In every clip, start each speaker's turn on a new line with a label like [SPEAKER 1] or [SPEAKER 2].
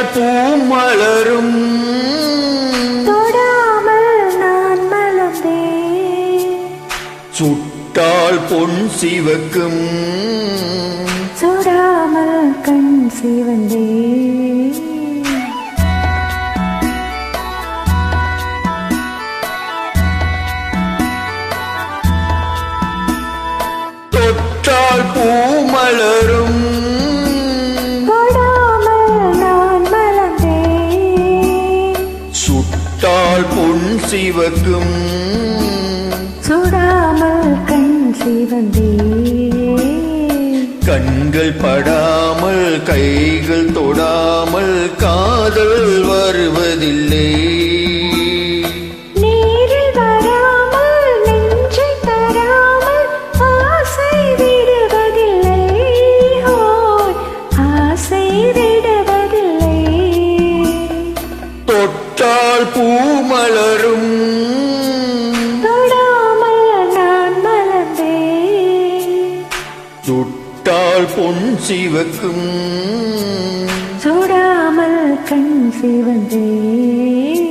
[SPEAKER 1] தொட்டால் பூ மலரும்
[SPEAKER 2] தொடாமல் நான் மலர்ந்தேன்.
[SPEAKER 1] சுட்டால் பொன் சிவக்கும்
[SPEAKER 2] சுடாமல் கண் சிவந்தேன்.
[SPEAKER 1] தொட்டால் பூ மலரும்
[SPEAKER 2] தொடாமல் நான் மலர்ந்தேன்.
[SPEAKER 1] சுட்டால் பொன் சிவக்கும்
[SPEAKER 2] சுடாமல் கண் சிவந்தேன்.
[SPEAKER 1] கண்கள் படாமல் கைகள் தொடாமல் காதல் வருவதில்லை.
[SPEAKER 2] நீரில் வராமல் நெஞ்சை தராமல் ஆசை விடுவதில்லை. ஓய், ஆசை விடுவதில்லை.
[SPEAKER 1] தொட்டால் பூ மலரும்
[SPEAKER 2] தொடாமல் நான் மலர்ந்தேன்.
[SPEAKER 1] சுட்டால் பொன் சிவக்கும்
[SPEAKER 2] சுடாமல் கண் சிவந்தேன்.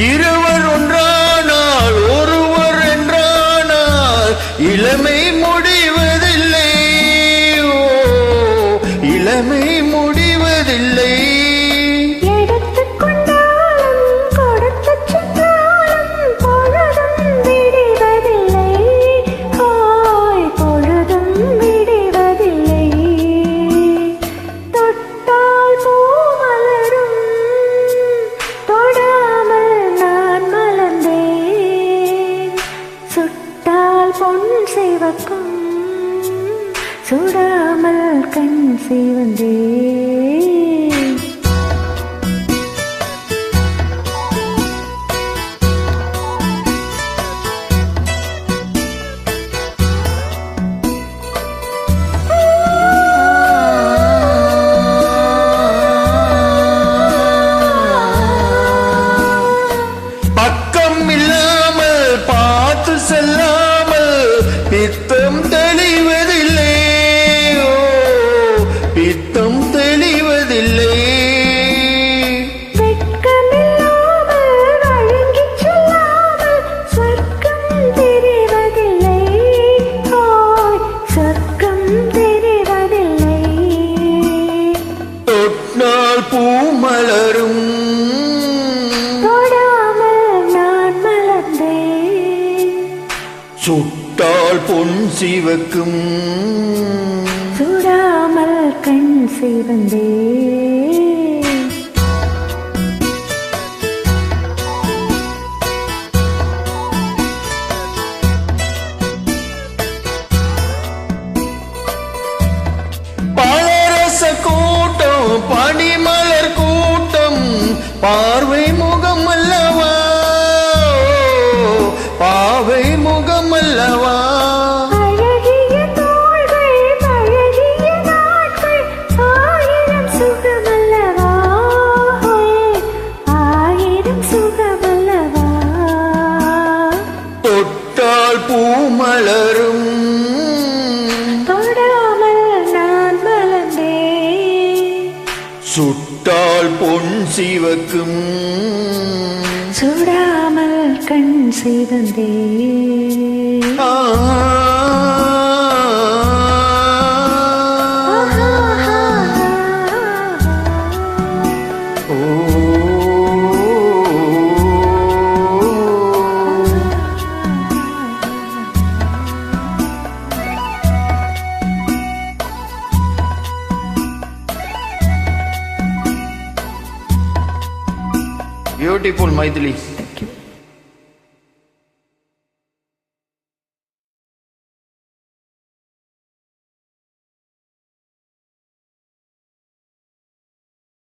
[SPEAKER 1] இருவர் ஒன்றானால் ஒருவர் என்றானால் இளமை முடிவதில்லை. ஓ, இளமை முடிவதில்லை.
[SPEAKER 2] எடுத்துக் கொண்டாலும் கொடுத்துச் சென்றாலும் பொழுதும் விடுவதில்லை. ஓய், பொழுதும் விடுவதில்லை. தொட்டால் பூ மலரும் தொடாமல் நான் மலர்ந்தேன். சுட்டால் பொன் சிவக்கும் சுடாமல் கண் சிவந்தேன்.
[SPEAKER 1] பக்கம் இல்லாமல் பார்த்து செல்லாமல் பித்தம் தெளிவதில்லை. ஓ, பித்தம் தெளிவதில்லை.
[SPEAKER 2] வெட்கமில்லாமல் வழங்கிச் செல்லாமல் சொர்க்கம் தெரிவதில்லை. ஓய், சொர்க்கம் தெரிவதில்லை.
[SPEAKER 1] தொட்டால் பூ மலரும்
[SPEAKER 2] தொடாமல் நான் மலர்ந்தேன்.
[SPEAKER 1] சுட்டால் பொன் சிவக்கும்
[SPEAKER 2] சுடாமல் கண் சிவந்தேன்.
[SPEAKER 1] பலரச கூட்டம் பனிமலர் கூட்டம் பார்வை முகம் அல்லவா. பாவை முகம் அல்லவா.
[SPEAKER 2] அழகிய தோள்கள் பழகிய நாட்கள் ஆயிரம் சுகமல்லவா. ஆயிரம் சுகமல்லவா.
[SPEAKER 1] தொட்டால் பூ மலரும்
[SPEAKER 2] தொடாமல் நான் மலர்ந்தேன்.
[SPEAKER 1] சுட்டால் பொன் சிவக்கும்
[SPEAKER 2] சுடாமல் கண் சிவந்தேன்.
[SPEAKER 1] ஆ ஓ. Beautiful Maithili.